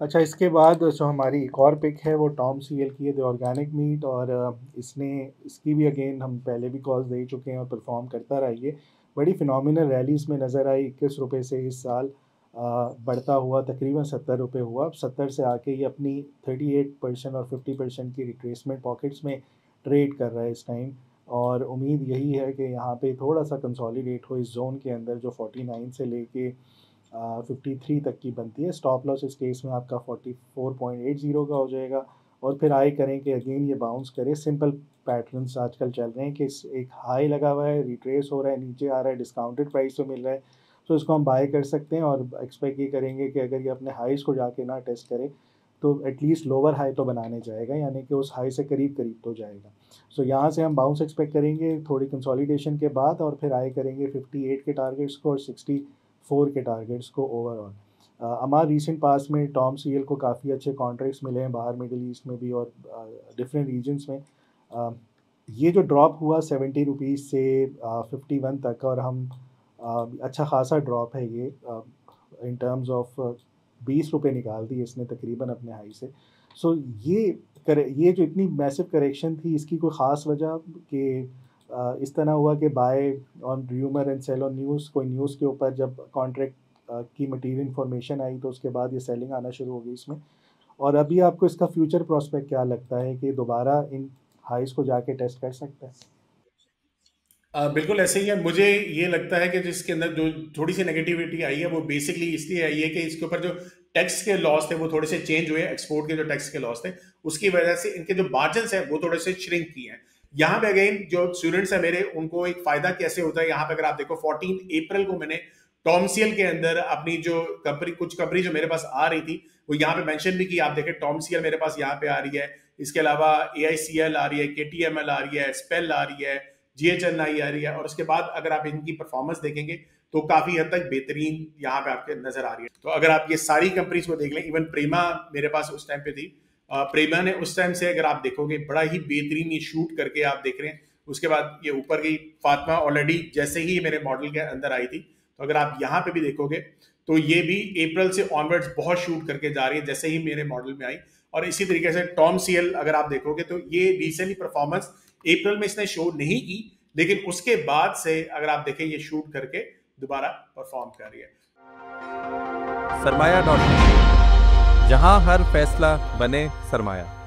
अच्छा, इसके बाद जो हमारी एक और पिक है वो टॉम सीएल की है, द ऑर्गेनिक मीट। और इसने इसकी भी अगेन हम पहले भी कॉल्स दे चुके हैं और परफॉर्म करता रहा ये। बड़ी फिनोमिनल रैली इसमें नज़र आई, 21 रुपये से इस साल बढ़ता हुआ तकरीबन 70 रुपये हुआ। अब 70 से आके ये अपनी 38% और 50% की रिट्रेसमेंट पॉकेट्स में ट्रेड कर रहा है इस टाइम। और उम्मीद यही है कि यहाँ पे थोड़ा सा कंसोलिडेट हो इस जोन के अंदर जो 49 से लेके 53 तक की बनती है। स्टॉप लॉस इस केस में आपका 44.80 का हो जाएगा। और फिर आए करें कि अगेन ये बाउंस करे। सिंपल पैटर्न्स आजकल चल रहे हैं कि एक हाई लगा हुआ है, रिट्रेस हो रहा है, नीचे आ रहा है, डिस्काउंटेड प्राइस पे मिल रहा है, तो इसको हम बाय कर सकते हैं। और एक्सपेक्ट ये करेंगे कि अगर ये अपने हाइस को जाके ना टेस्ट करे तो एटलीस्ट लोअर हाई तो बनाने जाएगा, यानी कि उस हाई से करीब करीब तो जाएगा। सो यहाँ से हम बाउंस एक्सपेक्ट करेंगे थोड़ी कंसोलिडेशन के बाद, और फिर आए करेंगे 58 के टारगेट्स को और 64 के टारगेट्स को ओवरऑल। हमारे रिसेंट पास में टॉम सीएल को काफ़ी अच्छे कॉन्ट्रैक्ट्स मिले हैं बाहर मिडिल ईस्ट में भी और डिफरेंट रीजन्स में। अ, ये जो ड्रॉप हुआ 70 रुपीज़ से 51 तक, और हम अच्छा खासा ड्रॉप है ये इन टर्म्स ऑफ 20 रुपये निकाल दिए इसने तकरीबन अपने हाई से। सो ये जो इतनी मैसिव करेक्शन थी, इसकी कोई ख़ास वजह कि इस तरह हुआ कि buy on rumour and sell on news, कोई न्यूज़ के ऊपर जब कॉन्ट्रैक्ट की मटीरियल इन्फॉर्मेशन आई तो उसके बाद ये सेलिंग आना शुरू हो गई इसमें। और अभी आपको इसका फ्यूचर प्रोस्पेक्ट क्या लगता है कि दोबारा इन हाइस को जाके टेस्ट कर सकता है? बिल्कुल ऐसे ही है। मुझे ये लगता है कि जिसके अंदर जो थोड़ी सी नेगेटिविटी आई है वो बेसिकली इसलिए आई है कि इसके ऊपर जो टैक्स के लॉस थे वो थोड़े से चेंज हुए। एक्सपोर्ट के जो टैक्स के लॉस थे उसकी वजह से इनके जो मार्जिन है वो थोड़े से श्रिंक किए हैं। यहाँ पे अगेन जो स्टूडेंट्स है मेरे, उनको एक फायदा कैसे होता है यहाँ पे, अगर आप देखो 14 अप्रैल को मैंने टॉमसीएल के अंदर अपनी जो कंपनी, कुछ कंपनी जो मेरे पास आ रही थी वो यहाँ पे मेंशन भी की। आप देखें टॉमसीएल मेरे पास यहाँ पे आ रही है, इसके अलावा एआईसीएल आ रही है, केटीएमएल आ रही है, स्पेल आ रही है, जीएचएल आई आ रही है। और उसके बाद अगर आप इनकी परफॉर्मेंस देखेंगे तो काफी हद तक बेहतरीन यहाँ पे आपके नजर आ रही है। तो अगर आप ये सारी कंपनीज को देख लें, इवन प्रेमा मेरे पास उस टाइम पे थी, प्रेमा ने उस टाइम से अगर आप देखोगे बड़ा ही बेहतरीन ये शूट करके आप देख रहे हैं। उसके बाद ये ऊपर गई फातिमा ऑलरेडी जैसे ही मेरे मॉडल के अंदर आई थी। तो अगर आप यहाँ पे भी देखोगे तो ये भी अप्रैल से ऑनवर्ड्स बहुत शूट करके जा रही है जैसे ही मेरे मॉडल में आई। और इसी तरीके से टॉम सीएल अगर आप देखोगे तो ये रिसेंटली परफॉर्मेंस अप्रैल में इसने शो नहीं की, लेकिन उसके बाद से अगर आप देखें ये शूट करके दोबारा परफॉर्म कर रही है। सरमाया.com, जहां हर फैसला बने सरमाया।